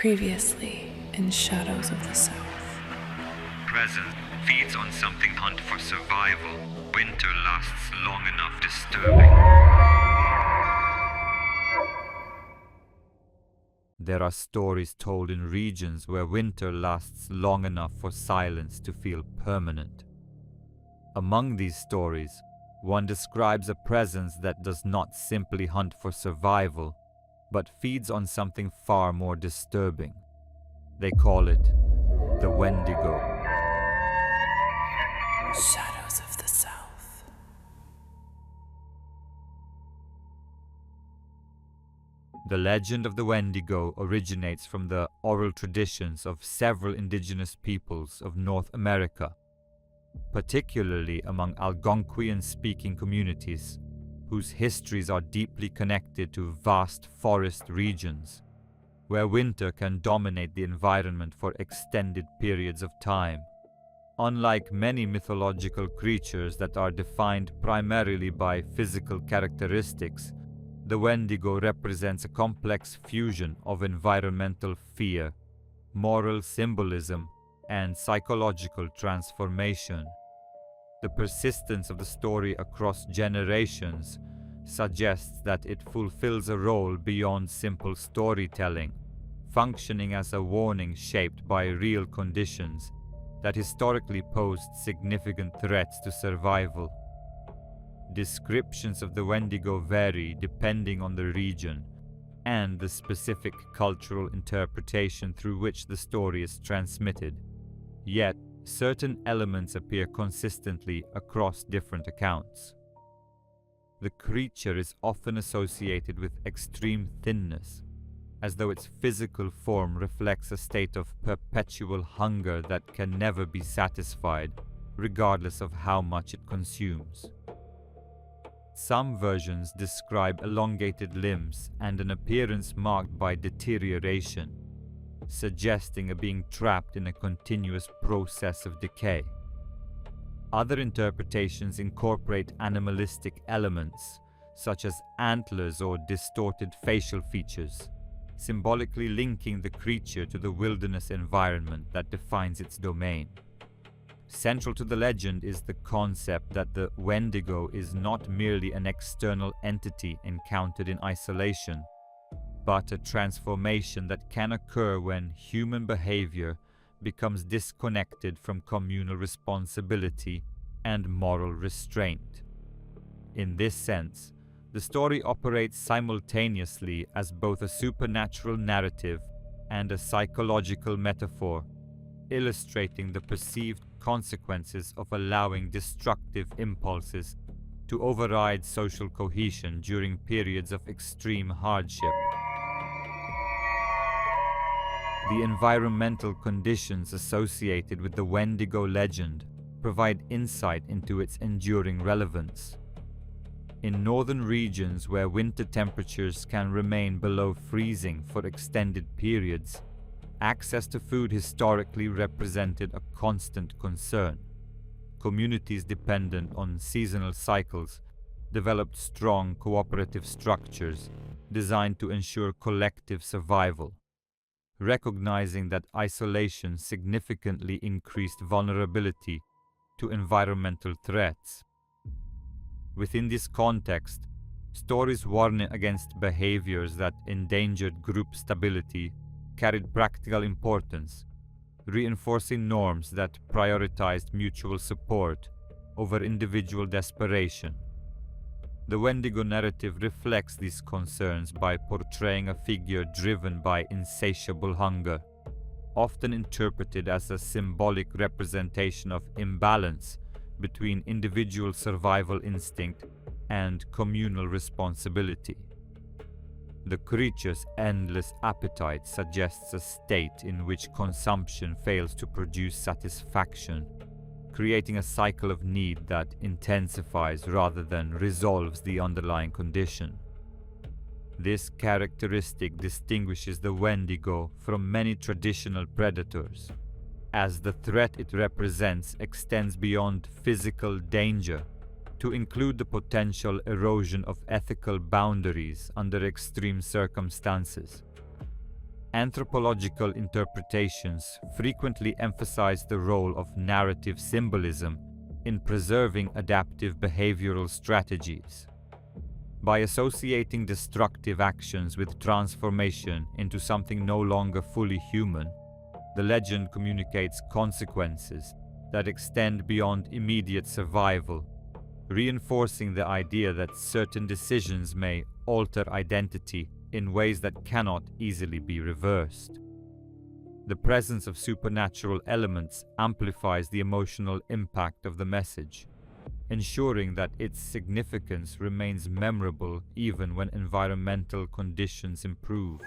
Previously in Shadows of the South. Present feeds on something hunt for survival. Winter lasts long enough disturbing. There are stories told in regions where winter lasts long enough for silence to feel permanent. Among these stories, one describes a presence that does not simply hunt for survival, but feeds on something far more disturbing. They call it the Wendigo. Shadows of the South. The legend of the Wendigo originates from the oral traditions of several indigenous peoples of North America, particularly among Algonquian-speaking communities, whose histories are deeply connected to vast forest regions, where winter can dominate the environment for extended periods of time. Unlike many mythological creatures that are defined primarily by physical characteristics, the Wendigo represents a complex fusion of environmental fear, moral symbolism, and psychological transformation. The persistence of the story across generations suggests that it fulfills a role beyond simple storytelling, functioning as a warning shaped by real conditions that historically posed significant threats to survival. Descriptions of the Wendigo vary depending on the region and the specific cultural interpretation through which the story is transmitted, yet certain elements appear consistently across different accounts. The creature is often associated with extreme thinness, as though its physical form reflects a state of perpetual hunger that can never be satisfied, regardless of how much it consumes. Some versions describe elongated limbs and an appearance marked by deterioration, suggesting a being trapped in a continuous process of decay. Other interpretations incorporate animalistic elements, such as antlers or distorted facial features, symbolically linking the creature to the wilderness environment that defines its domain. Central to the legend is the concept that the Wendigo is not merely an external entity encountered in isolation, but a transformation that can occur when human behavior becomes disconnected from communal responsibility and moral restraint. In this sense, the story operates simultaneously as both a supernatural narrative and a psychological metaphor, illustrating the perceived consequences of allowing destructive impulses to override social cohesion during periods of extreme hardship. The environmental conditions associated with the Wendigo legend provide insight into its enduring relevance. In northern regions where winter temperatures can remain below freezing for extended periods, access to food historically represented a constant concern. Communities dependent on seasonal cycles developed strong cooperative structures designed to ensure collective survival, recognizing that isolation significantly increased vulnerability to environmental threats. Within this context, stories warning against behaviors that endangered group stability carried practical importance, reinforcing norms that prioritized mutual support over individual desperation. The Wendigo narrative reflects these concerns by portraying a figure driven by insatiable hunger, often interpreted as a symbolic representation of imbalance between individual survival instinct and communal responsibility. The creature's endless appetite suggests a state in which consumption fails to produce satisfaction, creating a cycle of need that intensifies rather than resolves the underlying condition. This characteristic distinguishes the Wendigo from many traditional predators, as the threat it represents extends beyond physical danger to include the potential erosion of ethical boundaries under extreme circumstances. Anthropological interpretations frequently emphasize the role of narrative symbolism in preserving adaptive behavioral strategies. By associating destructive actions with transformation into something no longer fully human, the legend communicates consequences that extend beyond immediate survival, reinforcing the idea that certain decisions may alter identity in ways that cannot easily be reversed. The presence of supernatural elements amplifies the emotional impact of the message, ensuring that its significance remains memorable even when environmental conditions improve.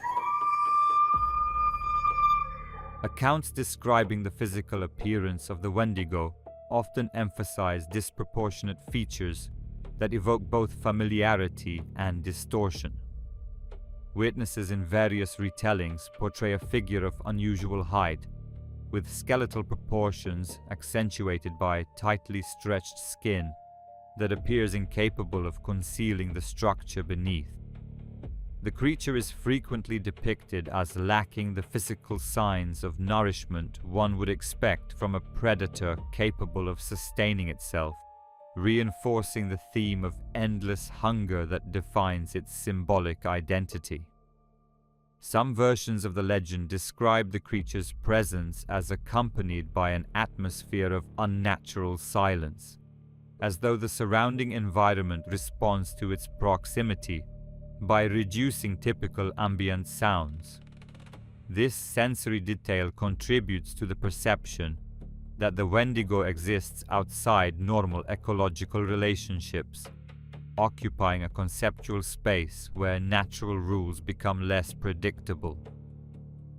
Accounts describing the physical appearance of the Wendigo often emphasize disproportionate features that evoke both familiarity and distortion. Witnesses in various retellings portray a figure of unusual height, with skeletal proportions accentuated by tightly stretched skin that appears incapable of concealing the structure beneath. The creature is frequently depicted as lacking the physical signs of nourishment one would expect from a predator capable of sustaining itself, reinforcing the theme of endless hunger that defines its symbolic identity. Some versions of the legend describe the creature's presence as accompanied by an atmosphere of unnatural silence, as though the surrounding environment responds to its proximity by reducing typical ambient sounds. This sensory detail contributes to the perception that the Wendigo exists outside normal ecological relationships, occupying a conceptual space where natural rules become less predictable.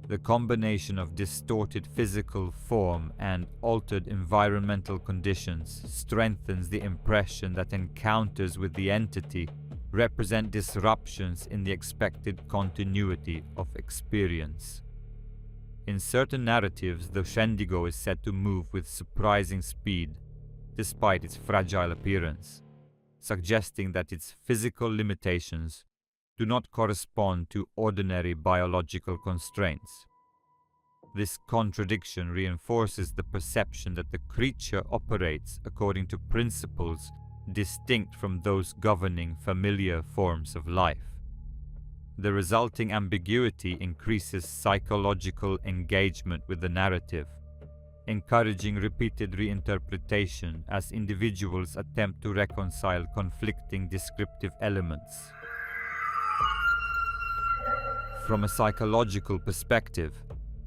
The combination of distorted physical form and altered environmental conditions strengthens the impression that encounters with the entity represent disruptions in the expected continuity of experience. In certain narratives, the Wendigo is said to move with surprising speed, despite its fragile appearance, suggesting that its physical limitations do not correspond to ordinary biological constraints. This contradiction reinforces the perception that the creature operates according to principles distinct from those governing familiar forms of life. The resulting ambiguity increases psychological engagement with the narrative, encouraging repeated reinterpretation as individuals attempt to reconcile conflicting descriptive elements. From a psychological perspective,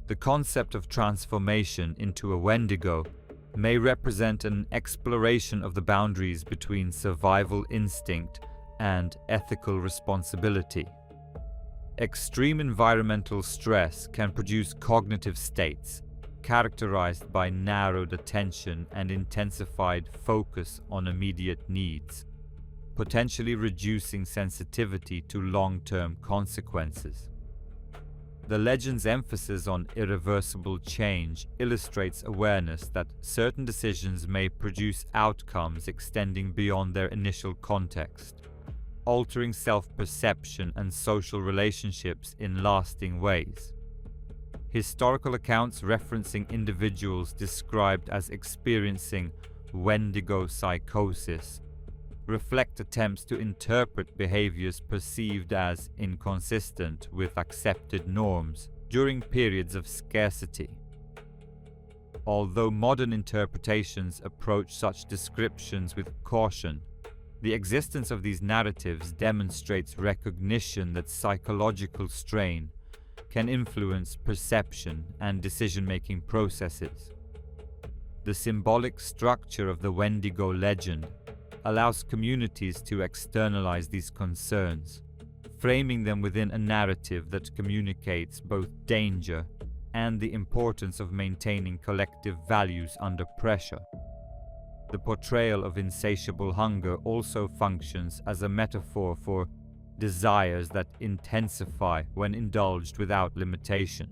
the concept of transformation into a Wendigo may represent an exploration of the boundaries between survival instinct and ethical responsibility. Extreme environmental stress can produce cognitive states characterized by narrowed attention and intensified focus on immediate needs, potentially reducing sensitivity to long-term consequences. The legend's emphasis on irreversible change illustrates awareness that certain decisions may produce outcomes extending beyond their initial context, altering self-perception and social relationships in lasting ways. Historical accounts referencing individuals described as experiencing Wendigo psychosis reflect attempts to interpret behaviors perceived as inconsistent with accepted norms during periods of scarcity. Although modern interpretations approach such descriptions with caution, the existence of these narratives demonstrates recognition that psychological strain can influence perception and decision-making processes. The symbolic structure of the Wendigo legend allows communities to externalize these concerns, framing them within a narrative that communicates both danger and the importance of maintaining collective values under pressure. The portrayal of insatiable hunger also functions as a metaphor for desires that intensify when indulged without limitation.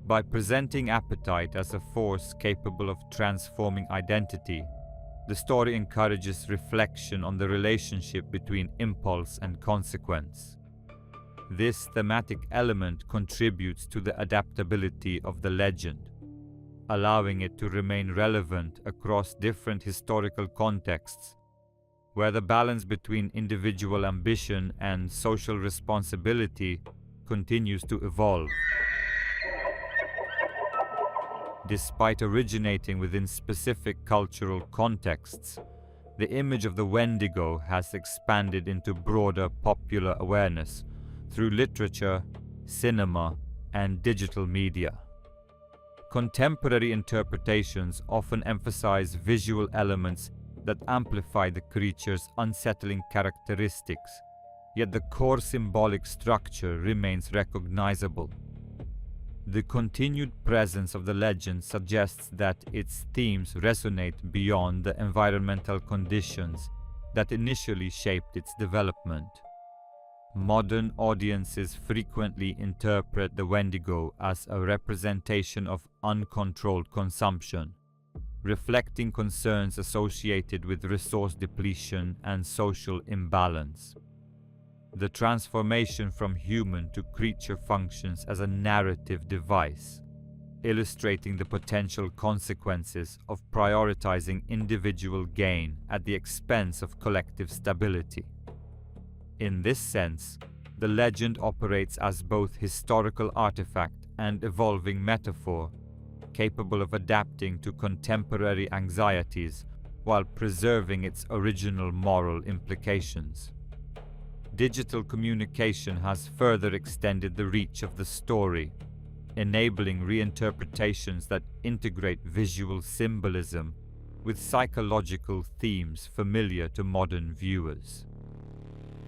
By presenting appetite as a force capable of transforming identity, the story encourages reflection on the relationship between impulse and consequence. This thematic element contributes to the adaptability of the legend, allowing it to remain relevant across different historical contexts, where the balance between individual ambition and social responsibility continues to evolve. Despite originating within specific cultural contexts, the image of the Wendigo has expanded into broader popular awareness through literature, cinema, and digital media. Contemporary interpretations often emphasize visual elements that amplify the creature's unsettling characteristics, yet the core symbolic structure remains recognizable. The continued presence of the legend suggests that its themes resonate beyond the environmental conditions that initially shaped its development. Modern audiences frequently interpret the Wendigo as a representation of uncontrolled consumption, reflecting concerns associated with resource depletion and social imbalance. The transformation from human to creature functions as a narrative device, illustrating the potential consequences of prioritizing individual gain at the expense of collective stability. In this sense, the legend operates as both historical artifact and evolving metaphor, capable of adapting to contemporary anxieties while preserving its original moral implications. Digital communication has further extended the reach of the story, enabling reinterpretations that integrate visual symbolism with psychological themes familiar to modern viewers.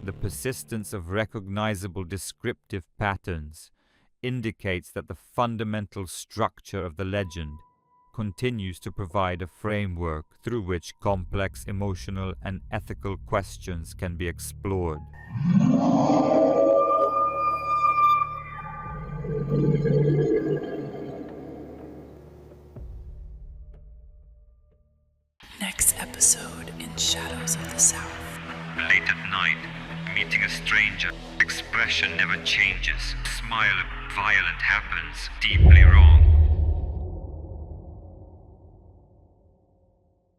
The persistence of recognizable descriptive patterns indicates that the fundamental structure of the legend continues to provide a framework through which complex emotional and ethical questions can be explored. Next episode in Shadows of the South. Late at night, meeting a stranger, expression never changes, smile violent happens, deeply wrong.